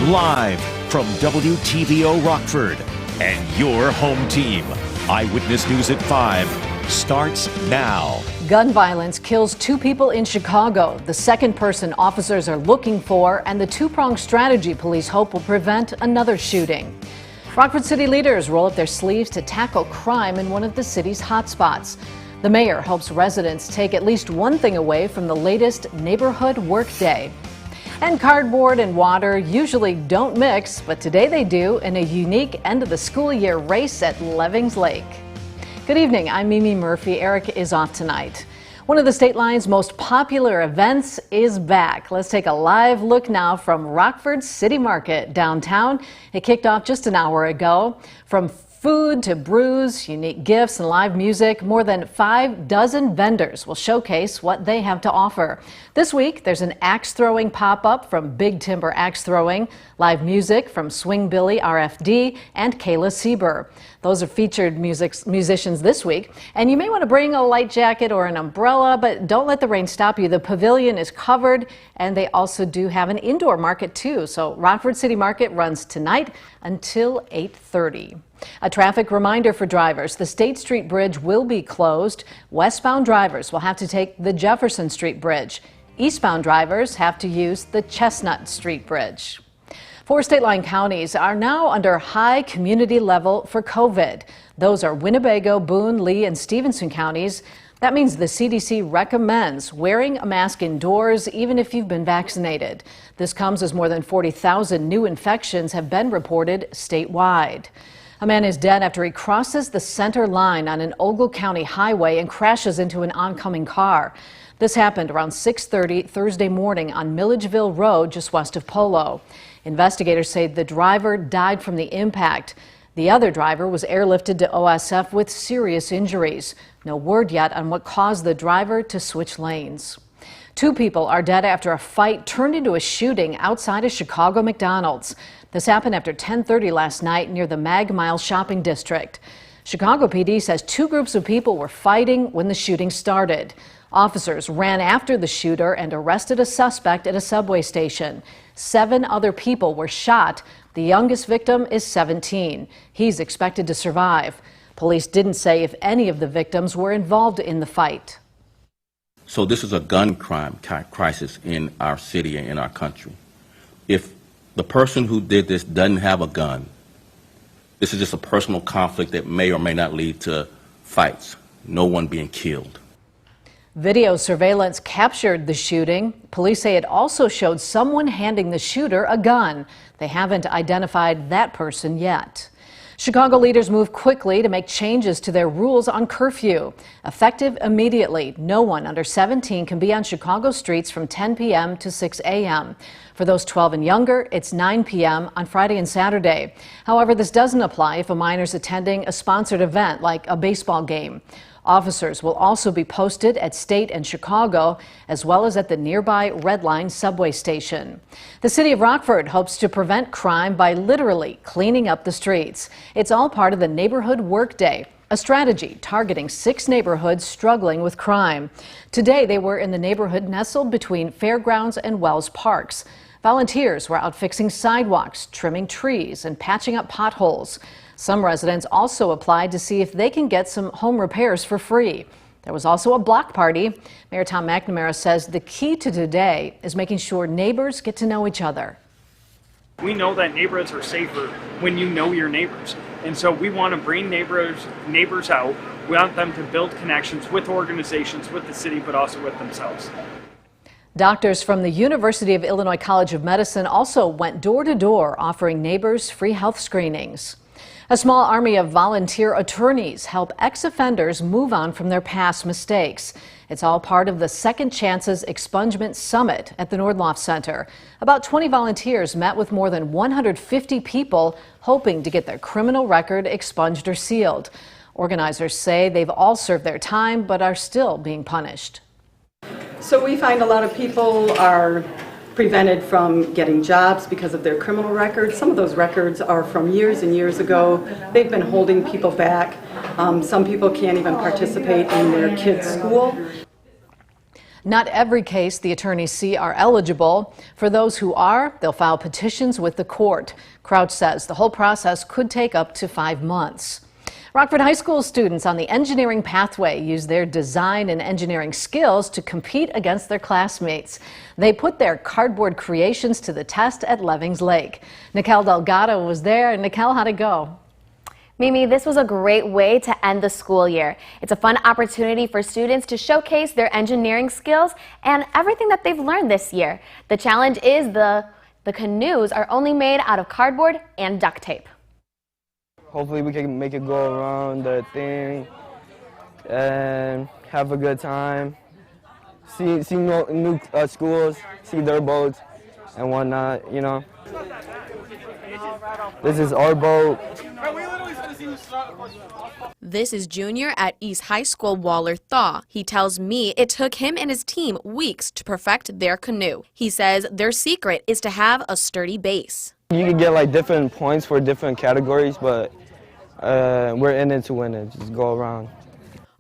Live from WTVO Rockford and your home team. Eyewitness News at 5 starts now. Gun violence kills 2 people in Chicago. The second person officers are looking for, and the two-pronged strategy police hope will prevent another shooting. Rockford city leaders roll up their sleeves to tackle crime in one of the city's hotspots. The mayor hopes residents take at least one thing away from the latest neighborhood workday. And cardboard and water usually don't mix, but today they do in a unique end of the school year race at Levings Lake. Good evening, I'm Mimi Murphy. Eric is off tonight. One of the state line's most popular events is back. Let's take a live look now from Rockford City Market downtown. It kicked off just an hour ago. From food to brews, unique gifts, and live music, more than 6 vendors will showcase what they have to offer. This week, there's an axe throwing pop-up from Big Timber Axe Throwing, live music from Swing Billy RFD and Kayla Sieber. Those are featured musicians this week, and you may want to bring a light jacket or an umbrella, but don't let the rain stop you. The pavilion is covered, and they also do have an indoor market too. So Rockford City Market runs tonight until 8:30. A traffic reminder for drivers. The State Street Bridge will be closed. Westbound drivers will have to take the Jefferson Street Bridge. Eastbound drivers have to use the Chestnut Street Bridge. 4 state line counties are now under high community level for COVID. Those are Winnebago, Boone, Lee, and Stevenson counties. That means the CDC recommends wearing a mask indoors even if you've been vaccinated. This comes as more than 40,000 new infections have been reported statewide. A man is dead after he crosses the center line on an Ogle County highway and crashes into an oncoming car. This happened around 6:30 Thursday morning on Milledgeville Road, just west of Polo. Investigators say the driver died from the impact. The other driver was airlifted to OSF with serious injuries. No word yet on what caused the driver to switch lanes. 2 people are dead after a fight turned into a shooting outside a Chicago McDonald's. This happened after 10:30 last night near the Mag Mile shopping district. Chicago PD says 2 groups of people were fighting when the shooting started. Officers ran after the shooter and arrested a suspect at a subway station. 7 other people were shot. The youngest victim is 17. He's expected to survive. Police didn't say if any of the victims were involved in the fight. So this is a gun crime crisis in our city and in our country. If the person who did this doesn't have a gun, this is just a personal conflict that may or may not lead to fights, no one being killed. Video surveillance captured the shooting. Police say it also showed someone handing the shooter a gun. They haven't identified that person yet. Chicago leaders move quickly to make changes to their rules on curfew. Effective immediately, no one under 17 can be on Chicago streets from 10 p.m. to 6 a.m. For those 12 and younger, it's 9 p.m. on Friday and Saturday. However, this doesn't apply if a minor's attending a sponsored event like a baseball game. Officers will also be posted at State and Chicago, as well as at the nearby Red Line subway station. The city of Rockford hopes to prevent crime by literally cleaning up the streets. It's all part of the neighborhood workday, a strategy targeting 6 neighborhoods struggling with crime. Today, they were in the neighborhood nestled between Fairgrounds and Wells Parks. Volunteers were out fixing sidewalks, trimming trees, and patching up potholes. Some residents also applied to see if they can get some home repairs for free. There was also a block party. Mayor Tom McNamara says the key to today is making sure neighbors get to know each other. We know that neighborhoods are safer when you know your neighbors. And so we want to bring neighbors out. We want them to build connections with organizations, with the city, but also with themselves. Doctors from the University of Illinois College of Medicine also went door to door offering neighbors free health screenings. A small army of volunteer attorneys help ex-offenders move on from their past mistakes. It's all part of the Second Chances Expungement Summit at the Nordloff Center. About 20 volunteers met with more than 150 people hoping to get their criminal record expunged or sealed. Organizers say they've all served their time but are still being punished. So we find a lot of people are prevented from getting jobs because of their criminal records. Some of those records are from years and years ago. They've been holding people back. Some people can't even participate in their kids' school. Not every case the attorneys see are eligible. For those who are, they'll file petitions with the court. Crouch says the whole process could take up to 5 months. Rockford High School students on the engineering pathway use their design and engineering skills to compete against their classmates. They put their cardboard creations to the test at Levings Lake. Nikel Delgado was there. Nikel, how'd it go? Mimi, this was a great way to end the school year. It's a fun opportunity for students to showcase their engineering skills and everything that they've learned this year. The challenge is the canoes are only made out of cardboard and duct tape. Hopefully we can make it go around the thing and have a good time. See new schools, see their boats and whatnot, you know. This is our boat. This is Junior at East High School Waller Thaw. He tells me it took him and his team weeks to perfect their canoe. He says their secret is to have a sturdy base. You can get like different points for different categories, but we're in it to win it. Just go around.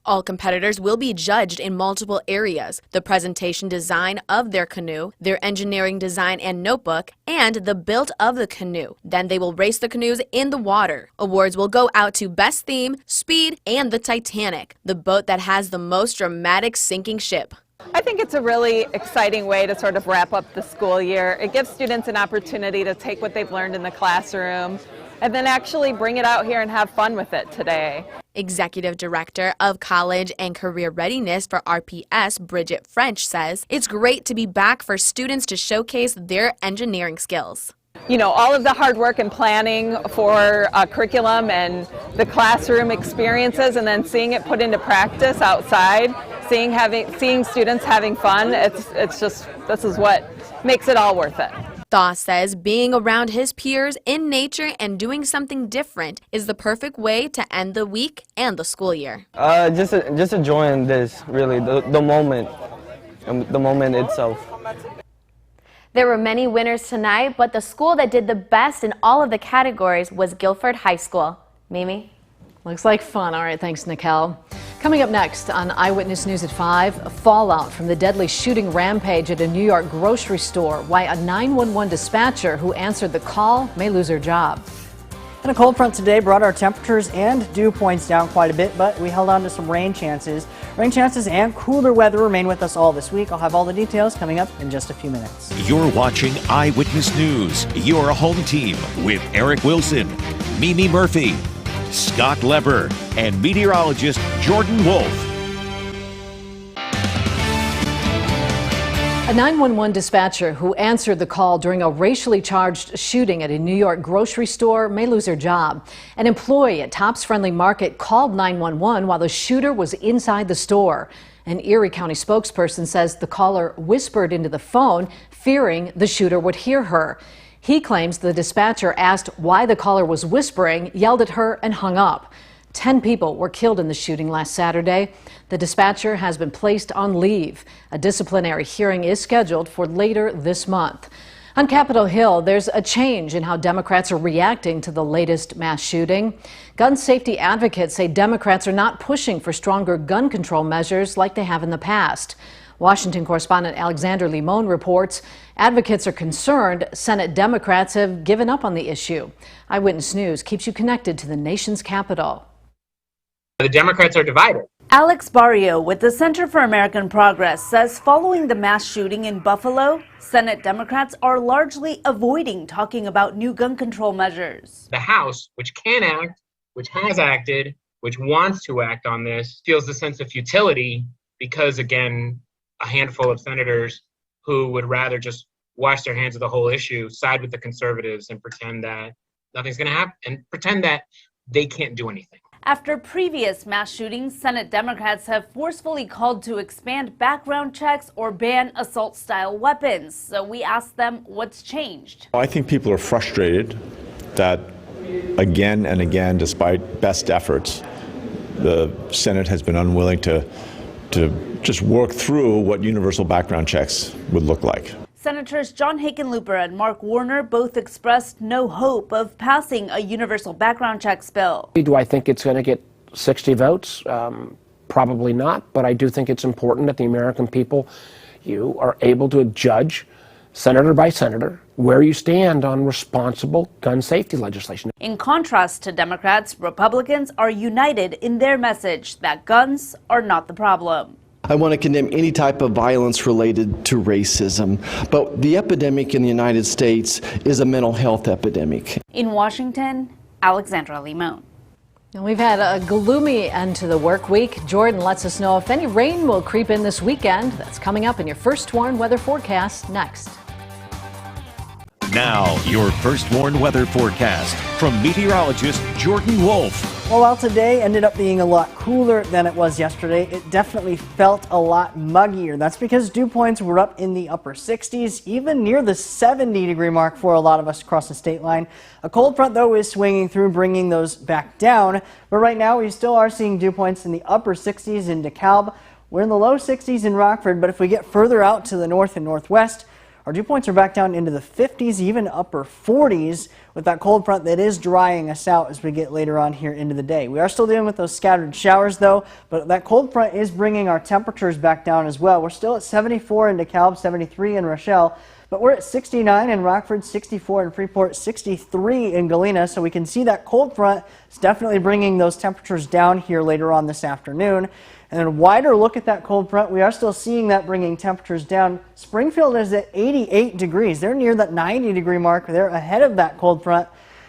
All competitors will be judged in multiple areas: the presentation design of their canoe, their engineering design and notebook, and the build of the canoe. Then they will race the canoes in the water. Awards will go out to Best Theme, Speed, and the Titanic, the boat that has the most dramatic sinking ship. I think it's a really exciting way to sort of wrap up the school year. It gives students an opportunity to take what they've learned in the classroom and then actually bring it out here and have fun with it today. Executive Director of College and Career Readiness for RPS, Bridget French, says it's great to be back for students to showcase their engineering skills. You know, all of the hard work and planning for curriculum and the classroom experiences, and then seeing it put into practice outside, seeing students having fun, it's just, this is what makes it all worth it. Thaw says being around his peers in nature and doing something different is the perfect way to end the week and the school year. Just enjoying this, really, the moment itself. There were many winners tonight, but the school that did the best in all of the categories was Guilford High School. Mimi? Looks like fun. All right, thanks, Nikel. Coming up next on Eyewitness News at 5, fallout from the deadly shooting rampage at a New York grocery store. Why a 911 dispatcher who answered the call may lose her job. And a cold front today brought our temperatures and dew points down quite a bit, but we held on to some rain chances. Rain chances and cooler weather remain with us all this week. I'll have all the details coming up in just a few minutes. You're watching Eyewitness News, your home team with Eric Wilson, Mimi Murphy, Scott Leber, and meteorologist Jordan Wolf. A 911 dispatcher who answered the call during a racially charged shooting at a New York grocery store may lose her job. An employee at Tops Friendly Market called 911 while the shooter was inside the store. An Erie County spokesperson says the caller whispered into the phone, fearing the shooter would hear her. He claims the dispatcher asked why the caller was whispering, yelled at her, and hung up. 10 people were killed in the shooting last Saturday. The dispatcher has been placed on leave. A disciplinary hearing is scheduled for later this month. On Capitol Hill, there's a change in how Democrats are reacting to the latest mass shooting. Gun safety advocates say Democrats are not pushing for stronger gun control measures like they have in the past. Washington correspondent Alexander Limon reports advocates are concerned Senate Democrats have given up on the issue. Eyewitness News keeps you connected to the nation's capital. The Democrats are divided. Alex Barrio with the Center for American Progress says following the mass shooting in Buffalo, Senate Democrats are largely avoiding talking about new gun control measures. The House, which can act, which has acted, which wants to act on this, feels a sense of futility because, again, a handful of senators who would rather just wash their hands of the whole issue, side with the conservatives and pretend that nothing's going to happen and pretend that they can't do anything. After previous mass shootings, Senate Democrats have forcefully called to expand background checks or ban assault-style weapons. So we asked them what's changed. I think people are frustrated that again and again, despite best efforts, the Senate has been unwilling to just work through what universal background checks would look like. Senators John Hickenlooper and Mark Warner both expressed no hope of passing a universal background checks bill. Do I think it's going to get 60 votes? Probably not, but I do think it's important that the American people you are able to judge, senator by senator, where you stand on responsible gun safety legislation. In contrast to Democrats, Republicans are united in their message that guns are not the problem. I want to condemn any type of violence related to racism, but the epidemic in the United States is a mental health epidemic. In Washington, Alexandra Limon. And we've had a gloomy end to the work week. Jordan lets us know if any rain will creep in this weekend. That's coming up in your First Warned weather forecast next. Now, your First Warned weather forecast from meteorologist Jordan Wolf. Well, while today ended up being a lot cooler than it was yesterday, it definitely felt a lot muggier. That's because dew points were up in the upper 60s, even near the 70-degree mark for a lot of us across the state line. A cold front, though, is swinging through, bringing those back down. But right now, we still are seeing dew points in the upper 60s in DeKalb. We're in the low 60s in Rockford, but if we get further out to the north and northwest, our dew points are back down into the 50s, even upper 40s, with that cold front that is drying us out as we get later on here into the day. We are still dealing with those scattered showers, though, but that cold front is bringing our temperatures back down as well. We're still at 74 in DeKalb, 73 in Rochelle, but we're at 69 in Rockford, 64 in Freeport, 63 in Galena, so we can see that cold front is definitely bringing those temperatures down here later on this afternoon. And then a wider look at that cold front, we are still seeing that bringing temperatures down. Springfield is at 88 degrees. They're near that 90-degree mark. They're ahead of that cold front.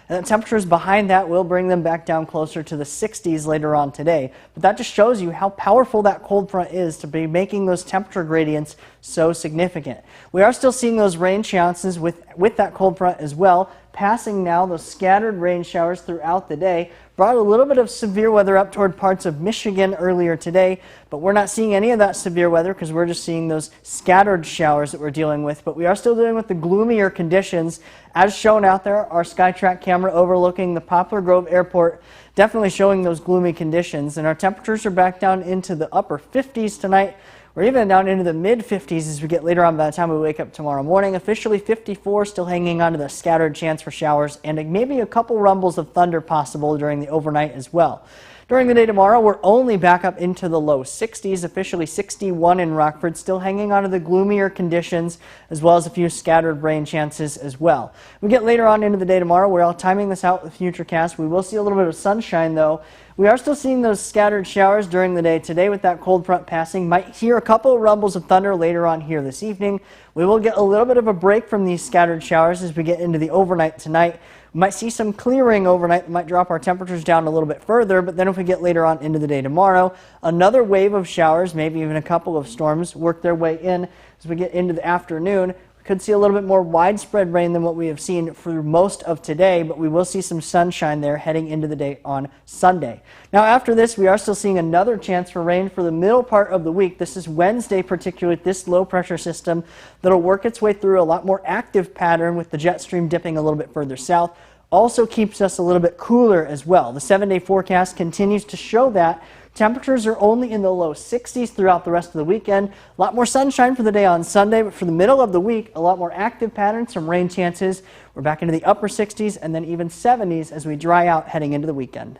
And the temperatures behind that will bring them back down closer to the 60s later on today. But that just shows you how powerful that cold front is to be making those temperature gradients so significant. We are still seeing those rain chances with that cold front as well, passing now those scattered rain showers throughout the day. Brought a little bit of severe weather up toward parts of Michigan earlier today, but we're not seeing any of that severe weather because we're just seeing those scattered showers that we're dealing with. But we are still dealing with the gloomier conditions as shown out there. Our SkyTrack camera overlooking the Poplar Grove Airport definitely showing those gloomy conditions, and our temperatures are back down into the upper 50s tonight. We're even down into the mid-50s as we get later on by the time we wake up tomorrow morning. Officially 54, still hanging on to the scattered chance for showers and maybe a couple rumbles of thunder possible during the overnight as well. During the day tomorrow, we're only back up into the low 60s, officially 61 in Rockford, still hanging on to the gloomier conditions as well as a few scattered rain chances as well. We get later on into the day tomorrow, we're all timing this out with Futurecast. We will see a little bit of sunshine though. We are still seeing those scattered showers during the day today with that cold front passing. Might hear a couple of rumbles of thunder later on here this evening. We will get a little bit of a break from these scattered showers as we get into the overnight tonight. We might see some clearing overnight that might drop our temperatures down a little bit further, but then if we get later on into the day tomorrow, another wave of showers, maybe even a couple of storms, work their way in as we get into the afternoon. Could see a little bit more widespread rain than what we have seen for most of today, but we will see some sunshine there heading into the day on Sunday. Now after this, we are still seeing another chance for rain for the middle part of the week. This is Wednesday, particularly with this low pressure system that'll work its way through a lot more active pattern with the jet stream dipping a little bit further south. Also keeps us a little bit cooler as well. The 7-day forecast continues to show that. Temperatures are only in the low 60s throughout the rest of the weekend. A lot more sunshine for the day on Sunday, but for the middle of the week, a lot more active patterns, some rain chances. We're back into the upper 60s and then even 70s as we dry out heading into the weekend.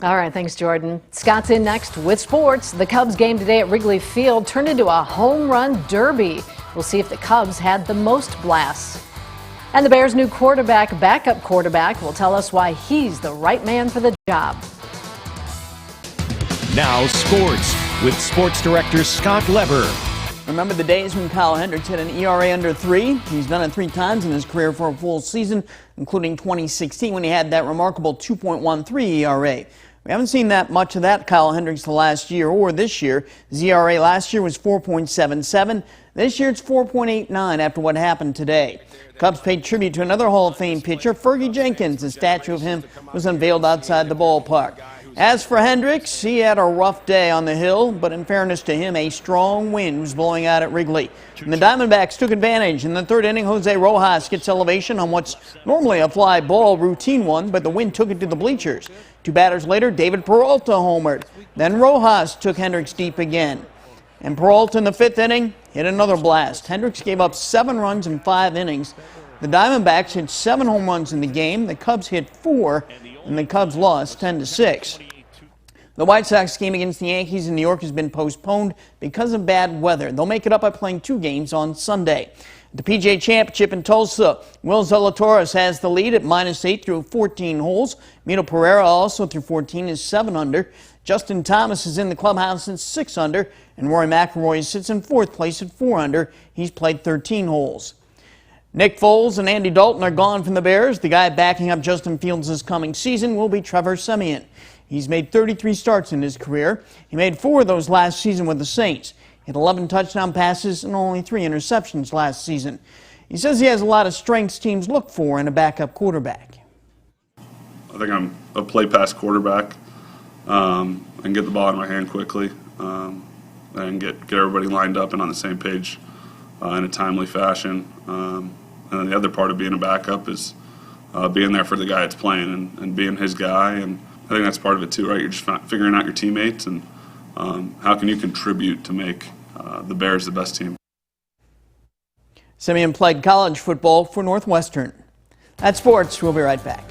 All right, thanks, Jordan. Scott's in next with sports. The Cubs game today at Wrigley Field turned into a home run derby. We'll see if the Cubs had the most blasts. And the Bears' new backup quarterback, will tell us why he's the right man for the job. Now sports with sports director Scott Leber. Remember the days when Kyle Hendricks had an ERA under 3? He's done it 3 times in his career for a full season, including 2016 when he had that remarkable 2.13 ERA. We haven't seen that much of that Kyle Hendricks the last year or this year. His ERA last year was 4.77. This year it's 4.89 after what happened today. Cubs paid tribute to another Hall of Fame pitcher, Fergie Jenkins. A statue of him was unveiled outside the ballpark. As for Hendricks, he had a rough day on the hill, but in fairness to him, a strong wind was blowing out at Wrigley. And the Diamondbacks took advantage. In the third inning, Jose Rojas gets elevation on what's normally a fly ball, routine one, but the wind took it to the bleachers. 2 batters later, David Peralta homered. Then Rojas took Hendricks deep again. And Peralta in the 5th inning hit another blast. Hendricks gave up 7 runs in 5 innings. The Diamondbacks hit 7 home runs in the game. The Cubs hit 4, and the Cubs lost 10-6. The White Sox game against the Yankees in New York has been postponed because of bad weather. They'll make it up by playing 2 games on Sunday. The PGA Championship in Tulsa, Will Zalatoris has the lead at -8 through 14 holes. Mito Pereira also through 14 is 7 under. Justin Thomas is in the clubhouse at 6 under, and Rory McIlroy sits in 4th place at 4 under. He's played 13 holes. Nick Foles and Andy Dalton are gone from the Bears. The guy backing up Justin Fields this coming season will be Trevor Siemian. He's made 33 starts in his career. He made 4 of those last season with the Saints. He had 11 touchdown passes and only 3 interceptions last season. He says he has a lot of strengths teams look for in a backup quarterback. I think I'm a play-pass quarterback. And get the ball in my hand quickly and get everybody lined up and on the same page in a timely fashion. And then the other part of being a backup is being there for the guy that's playing and being his guy. And I think that's part of it too, right? You're just figuring out your teammates and how can you contribute to make the Bears the best team. Siemian played college football for Northwestern. That's sports. We'll be right back.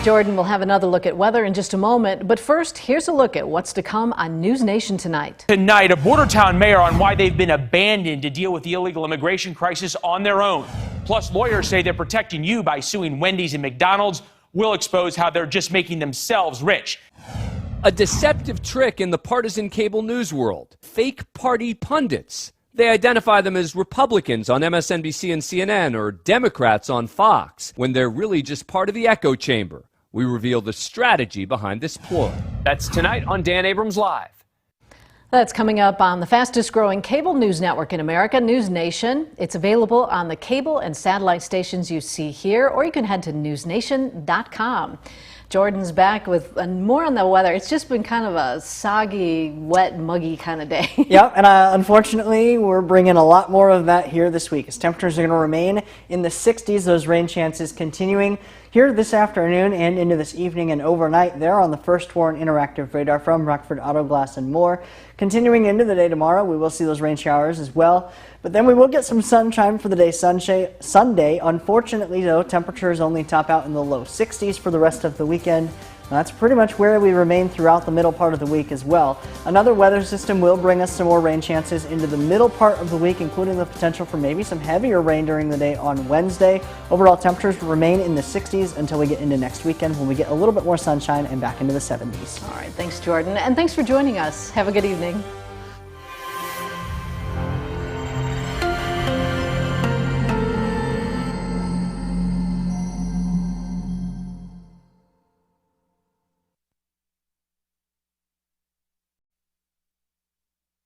Jordan will have another look at weather in just a moment, but first, here's a look at what's to come on News Nation tonight. Tonight, a border town mayor on why they've been abandoned to deal with the illegal immigration crisis on their own. Plus, lawyers say they're protecting you by suing Wendy's and McDonald's. We'll expose how they're just making themselves rich. A deceptive trick in the partisan cable news world. Fake party pundits. They identify them as Republicans on MSNBC and CNN or Democrats on Fox when they're really just part of the echo chamber. We reveal the strategy behind this ploy. That's tonight on Dan Abrams Live. That's coming up on the fastest growing cable news network in America, News Nation. It's available on the cable and satellite stations you see here, or you can head to newsnation.com. Jordan's back with more on the weather. It's just been kind of a soggy, wet, muggy kind of day. Yep, and unfortunately, we're bringing a lot more of that here this week as temperatures are going to remain in the 60s. Those rain chances continuing here this afternoon and into this evening and overnight there on the first warn interactive radar from Rockford Auto Glass and more. Continuing into the day tomorrow, we will see those rain showers as well. But then we will get some sunshine for the day Sunday. Unfortunately, though, temperatures only top out in the low 60s for the rest of the weekend. That's pretty much where we remain throughout the middle part of the week as well. Another weather system will bring us some more rain chances into the middle part of the week, including the potential for maybe some heavier rain during the day on Wednesday. Overall temperatures will remain in the 60s until we get into next weekend when we get a little bit more sunshine and back into the 70s. All right, thanks, Jordan. And thanks for joining us. Have a good evening.